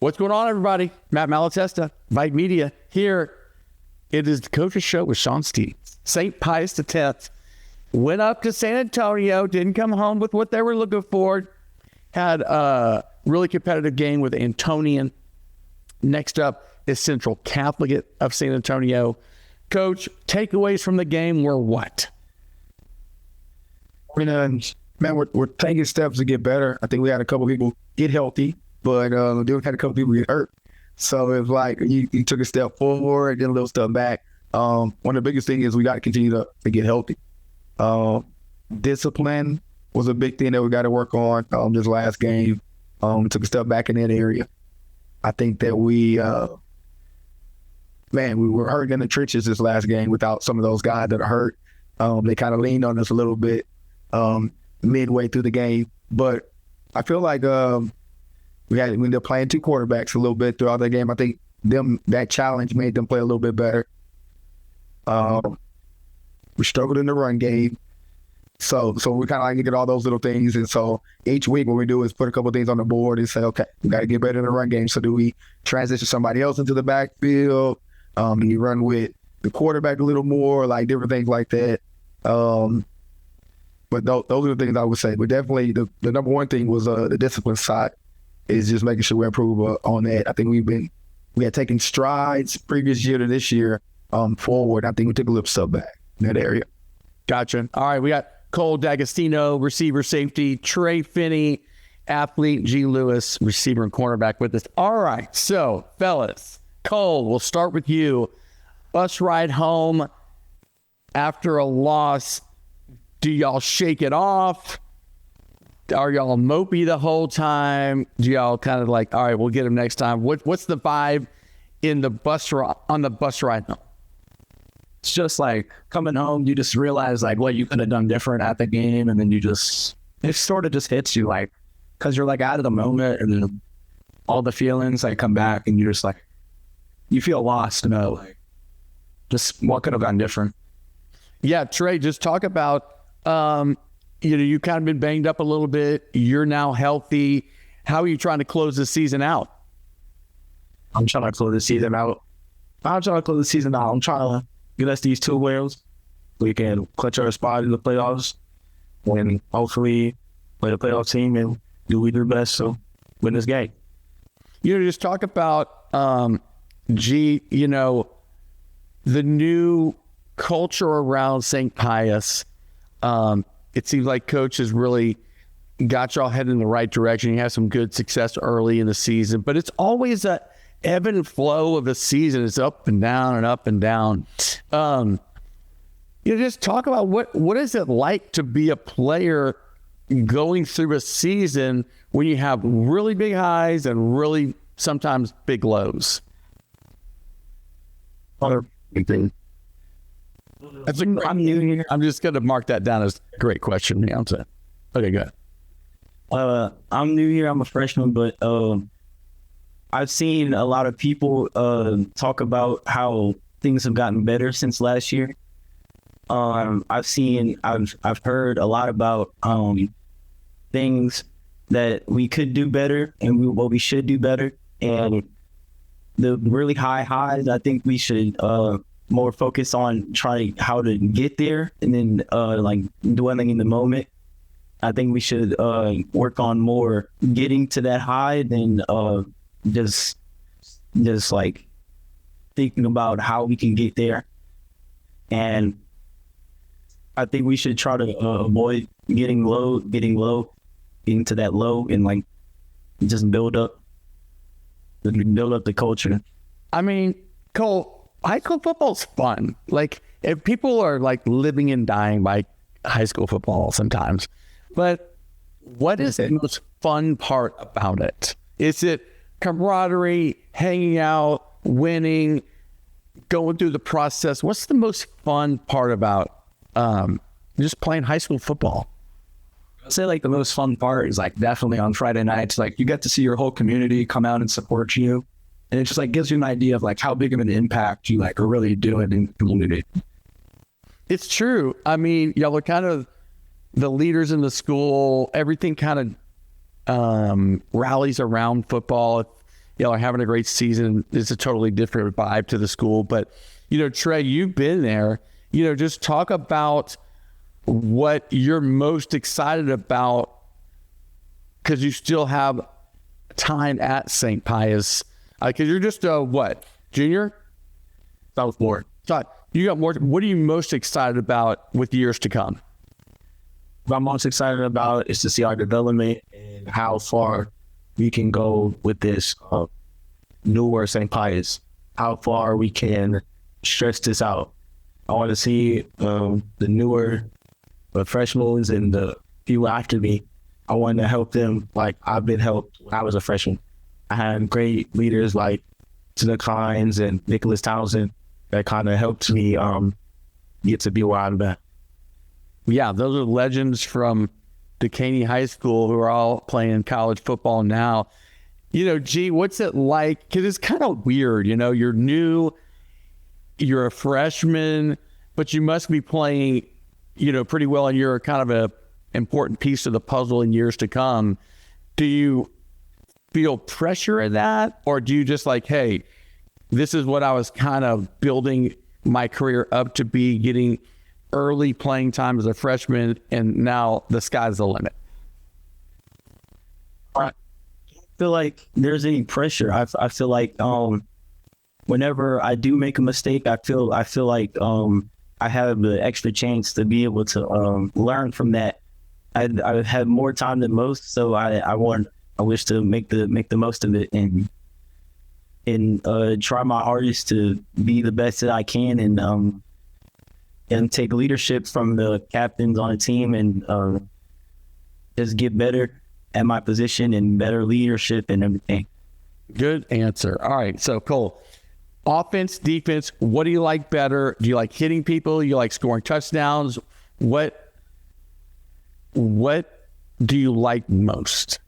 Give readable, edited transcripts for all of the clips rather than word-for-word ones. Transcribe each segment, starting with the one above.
What's going on, everybody? Matt Malatesta, VYPE Media here. It is the Coach's Show with Shaun Stephens. St. Pius X went up to San Antonio, didn't come home with what they were looking for. Had a really competitive game with Antonian. Next up is Central Catholic of San Antonio. Coach, takeaways from the game were what? Man, we're taking steps to get better. I think we had a couple people get healthy, but then we had a couple people get hurt. So it was like you took a step forward, then a little step back. One of the biggest things is we got to continue to get healthy. Discipline was a big thing that we got to work on this last game. Took a step back in that area. I think that we were hurt in the trenches this last game without some of those guys that are hurt. They kind of leaned on us a little bit midway through the game. But I feel like we ended up playing two quarterbacks a little bit throughout the game. I think that challenge made them play a little bit better. We struggled in the run game. So we kind of like to get all those little things. And so each week what we do is put a couple of things on the board and say, okay, we got to get better in the run game. So do we transition somebody else into the backfield? Do you run with the quarterback a little more, like different things like that? But those are the things I would say. But definitely the number one thing was the discipline side is just making sure we improve on that. I think we had taken strides previous year to this year forward. I think we took a little step back in that area. Gotcha. All right, we got Kole D'Agostino, receiver safety, Trey Finney, athlete, G. Lewis, receiver and cornerback with us. All right, so fellas, Kole, we'll start with you. Bus ride home after a loss. Do y'all shake it off? Are y'all mopey the whole time? Do y'all kind of like, all right, we'll get him next time? What's the vibe in the on the bus ride home? It's just like coming home, you just realize like what you could have done different at the game. And then it sort of just hits you like, cause you're like out of the moment and then all the feelings like come back and you're just like, you feel lost, like just what could have gone different. Yeah. Trey, just talk about, you kind of been banged up a little bit. You're now healthy. How are you trying to close the season out? I'm trying to close the season out. I'm trying to get us these 2 wins. We can clutch our spot in the playoffs and hopefully play the playoff team and do we do best to win this game. Just talk about, the new culture around St. Pius. It seems like Coach has really got y'all headed in the right direction. You have some good success early in the season, but it's always a ebb and flow of the season. It's up and down and up and down. Just talk about what is it like to be a player going through a season when you have really big highs and really sometimes big lows? Big thing. I'm just going to mark that down as a great question. Yeah, okay, good. I'm new here. I'm a freshman, but I've seen a lot of people talk about how things have gotten better since last year. I've heard a lot about things that we could do better and what we should do better. And the really high highs, I think we should more focus on trying how to get there and then like dwelling in the moment. I think we should work on more getting to that high than just like thinking about how we can get there. And I think we should try to avoid getting into that low and like just build up the culture. I mean, Kole, high school football's fun. Like, if people are like living and dying by high school football sometimes, but what is the most fun part about it? Is it camaraderie, hanging out, winning, going through the process? What's the most fun part about just playing high school football? I'd say like the most fun part is like definitely on Friday nights. Like you get to see your whole community come out and support you. And it just like gives you an idea of like how big of an impact you like are really doing in the community. It's true. I mean, y'all are kind of the leaders in the school. Everything kind of rallies around football. y'all are having a great season. It's a totally different vibe to the school. But, Trey, you've been there. Just talk about what you're most excited about, because you still have time at St. Pius. Because you're just junior? Sophomore. So you got more. What are you most excited about with years to come? What I'm most excited about is to see our development and how far we can go with this newer St. Pius. How far we can stretch this out. I want to see the newer freshmen and the people after me. I want to help them like I've been helped when I was a freshman. I had great leaders like Tina Kynes and Nicholas Townsend that kind of helped me get to be where I'm at. Yeah, those are legends from Duquesne High School who are all playing college football now. G, what's it like? Because it's kind of weird, you're new, you're a freshman, but you must be playing, pretty well, and you're kind of a important piece of the puzzle in years to come. Do you feel pressure in that, or do you just like, hey, this is what I was kind of building my career up to be, getting early playing time as a freshman, and now the sky's the limit? I feel like there's any pressure. I feel like whenever I do make a mistake, I feel like I have the extra chance to be able to learn from that. I have more time than most, so I wish to make the most of it and try my hardest to be the best that I can and take leadership from the captains on the team and just get better at my position and better leadership and everything. Good answer. All right, so Kole, offense, defense, what do you like better? Do you like hitting people? You like scoring touchdowns? What do you like most?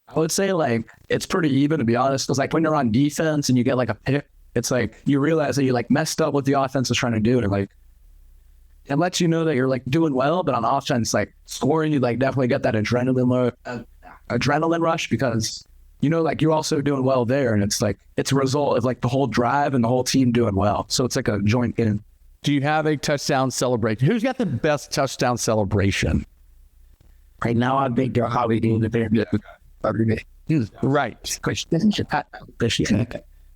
I would say like it's pretty even, to be honest. Because like when you're on defense and you get like a pick, it's like you realize that you like messed up what the offense is trying to do, and like it lets you know that you're like doing well. But on offense, like scoring, you like definitely get that adrenaline rush, because like you're also doing well there, and it's like it's a result of like the whole drive and the whole team doing well. So it's like a joint game. Do you have a touchdown celebration? Who's got the best touchdown celebration? Right now, I think they're probably doing the very right.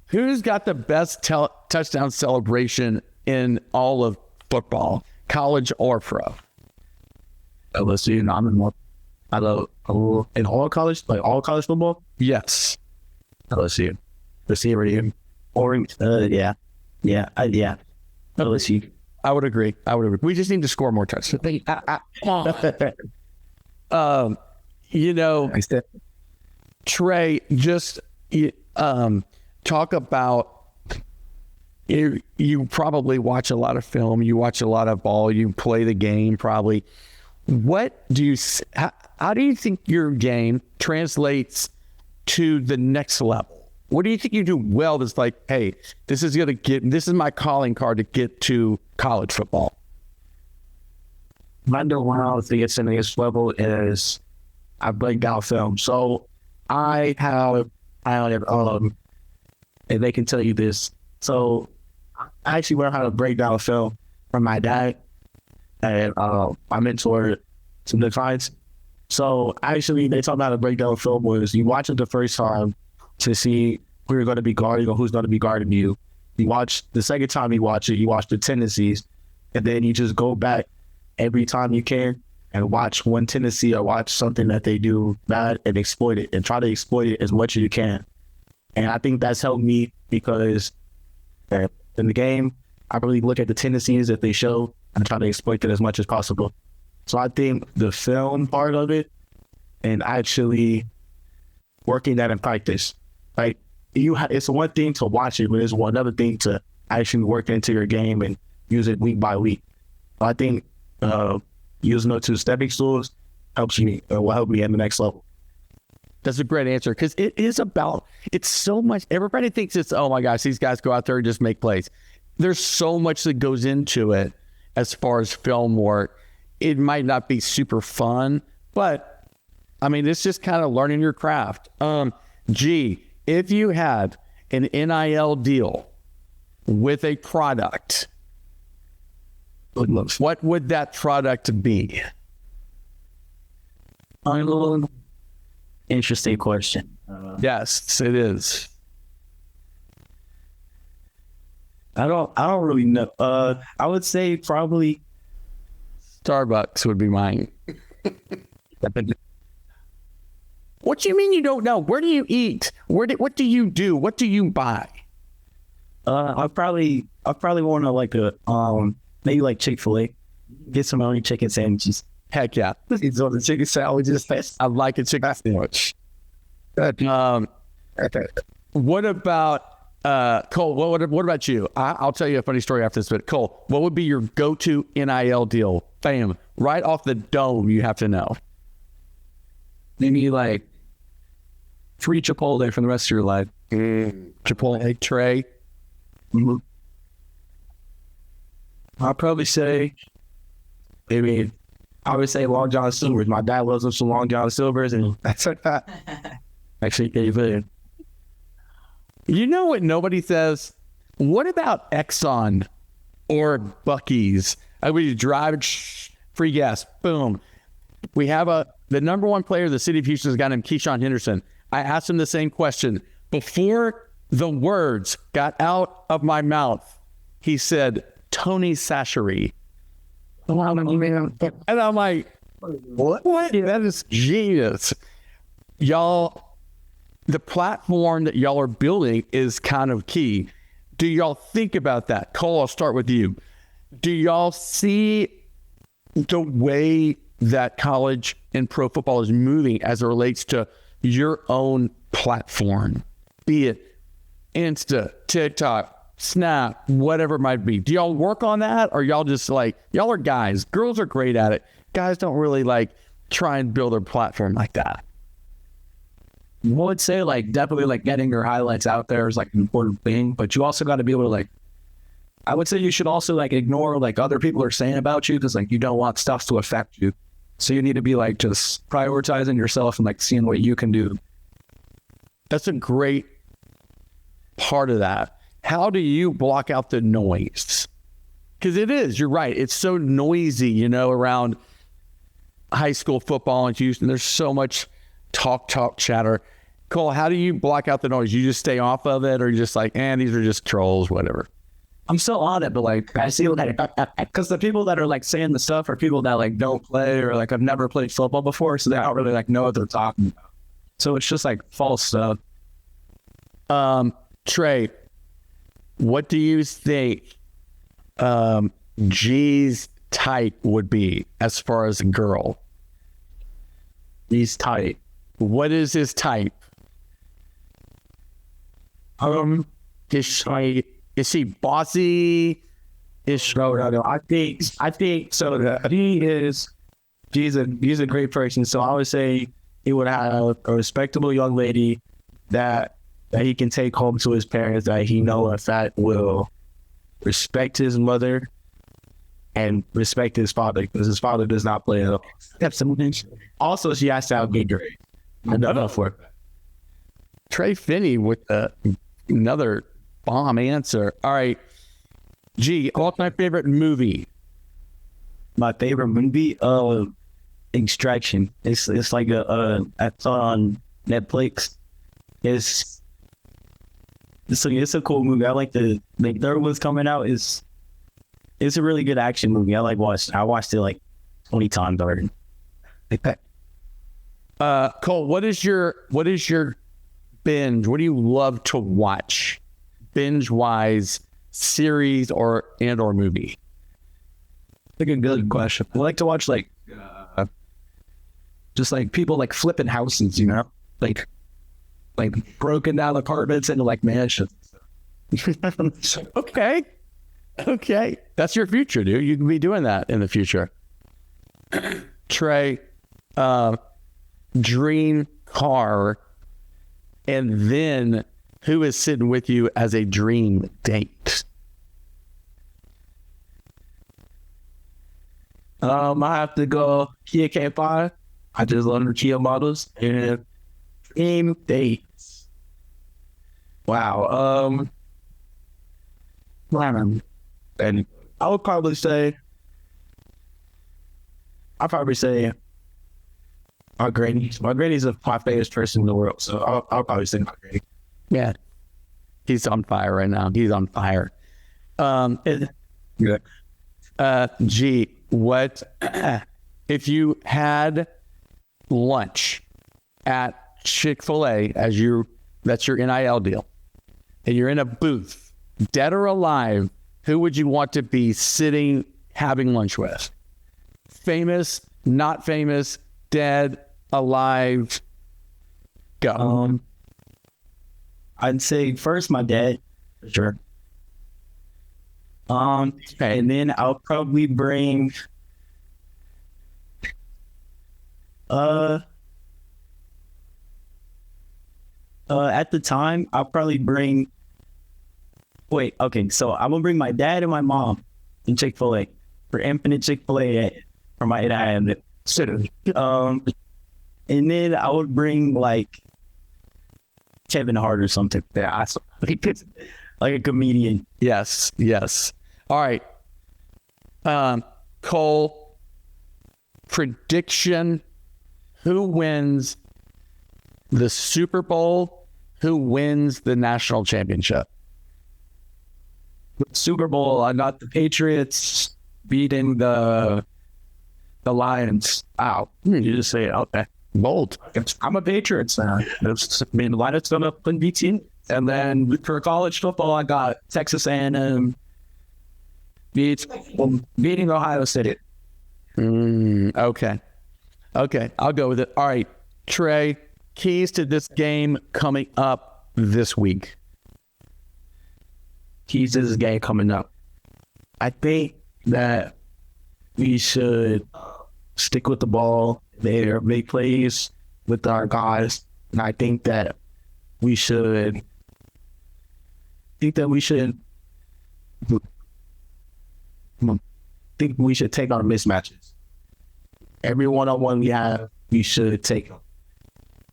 Who's got the best touchdown celebration in all of football, college or pro? LSU. I'm in more. I love in all college, like all college football. Yes. LSU. Receiver here. Yeah. LSU. I would agree. We just need to score more touchdowns. Trey, just talk about, you probably watch a lot of film, you watch a lot of ball, you play the game probably. How do you think your game translates to the next level? What do you think you do well that's like, hey, this is my calling card to get to college football? My know-how to get to the next level is I break down film. So I have, and they can tell you this. So I actually learned how to break down film from my dad and my mentor, some of the clients. So actually, they taught me how to break down film was you watch it the first time to see who you're going to be guarding or who's going to be guarding you. You watch the second time you watch it, you watch the tendencies, and then you just go back every time you can and watch one tendency or watch something that they do bad and exploit it and try to exploit it as much as you can. And I think that's helped me because in the game, I really look at the tendencies that they show and try to exploit it as much as possible. So I think the film part of it and actually working that in practice, like it's one thing to watch it, but it's another thing to actually work into your game and use it week by week. I think using those two stepping stools will help me at the next level. That's a great answer, because it's so much. Everybody thinks it's, oh my gosh, these guys go out there and just make plays. There's so much that goes into it as far as film work. It might not be super fun, but I mean, it's just kind of learning your craft. G, if you had an NIL deal with a product, what would that product be? Interesting question. Yes, it is. I don't really know. I would say probably Starbucks would be mine. What do you mean you don't know? Where do you eat? What do you do? What do you buy? I probably want to like maybe like Chick-fil-A. Get some only chicken sandwiches. Heck yeah. It's on the chicken sandwiches. I like a chicken sandwich. Okay. What about Kole? What about you? I'll tell you a funny story after this, but Kole, what would be your go-to NIL deal? Bam, right off the dome, you have to know. Maybe like free Chipotle for the rest of your life. Chipotle, Trey. Mm-hmm. I'll probably say, I would say Long John Silver's. My dad loves some Long John Silver's, and That's what actually gave it. You know what nobody says? What about Exxon or Buc-ee's? We drive, free gas, boom. We have the number one player of the city of Houston is a guy named Keyshawn Henderson. I asked him the same question. Before the words got out of my mouth, he said, Tony Sashery. And I'm like, what? That is genius. Y'all, the platform that y'all are building is kind of key. Do y'all think about that? Kole, I'll start with you. Do y'all see the way that college and pro football is moving as it relates to your own platform, be it Insta, TikTok, Snap, whatever it might be? Do y'all work on that? Or y'all just like, y'all are guys, girls are great at it. Guys don't really like try and build their platform like that. I would say like definitely like getting your highlights out there is like an important thing, but you also got to be able to like, I would say you should also like ignore like other people are saying about you because like you don't want stuff to affect you. So you need to be like just prioritizing yourself and like seeing what you can do. That's a great part of that. How do you block out the noise? Because you're right. It's so noisy, around high school football in Houston. There's so much talk, chatter. Kole, how do you block out the noise? You just stay off of it, or you're just like, these are just trolls, whatever? I'm still on it, but like I see that because the people that are like saying the stuff are people that like don't play or like have never played football before, so they don't really like know what they're talking about. So it's just like false stuff. Trey, what do you think G's type would be as far as a girl? He's tight. What is his type? Is she bossy? No. I think so. He's a great person. So I would say he would have a respectable young lady that he can take home to his parents, that he knows that will respect his mother and respect his father, because his father does not play at all. That's something. Also, she has to have good grades. Enough for it. Trey Finney with another bomb answer. All right. G, what's my favorite movie? My favorite movie? Extraction. It's like it's on Netflix. It's a cool movie. I like the third one's coming out. It's a really good action movie. I watched it like 20 times already. Kole, what is your binge? What do you love to watch? Binge wise, series or movie? I think a good question. I like to watch like just like people like flipping houses, like broken down apartments into like mansions. Okay. That's your future, dude. You can be doing that in the future. Trey, dream car, and then who is sitting with you as a dream date? I have to go Kia K5. I just love the Kia models and dream dates. Wow. And I would probably say, my granny. My granny's my favorite person in the world, so I'll probably say my granny. Yeah. He's on fire right now. He's on fire. Yeah. G, what if you had lunch at Chick-fil-A that's your NIL deal, and you're in a booth, dead or alive, who would you want to be sitting having lunch with? Famous, not famous, dead, alive, go. I'd say first my dad, for sure. And then I'll probably bring at the time I'll probably bring so I'm gonna bring my dad and my mom in Chick-fil-A for infinite Chick-fil-A for my NIL. And then I would bring like Kevin Hart or something. Yeah, like a comedian. Yes. All right. Kole, prediction: who wins the Super Bowl? Who wins the national championship? Super Bowl, I got the Patriots beating the Lions. Wow. You just say it. Okay. Bold. I'm a Patriots fan. The Lions going to win BT. And then for college football, I got Texas A&M beating Ohio State. Okay. I'll go with it. All right. Trey, keys to this game coming up this week. Keys to this game coming up. I think that we should stick with the ball there, make plays with our guys. And I think that we should take our mismatches. Every one-on-one we have, we should take them.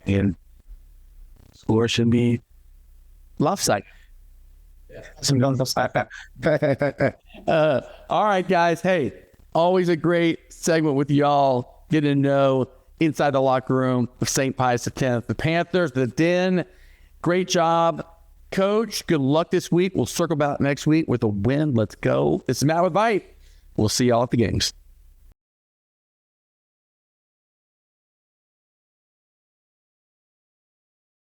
And score should be Left side. All right, guys. Hey, always a great segment with y'all. Getting to know inside the locker room of St. Pius X, the Panthers, the Den. Great job, Coach. Good luck this week. We'll circle back next week with a win. Let's go. This is Matt with VYPE. We'll see y'all at the games.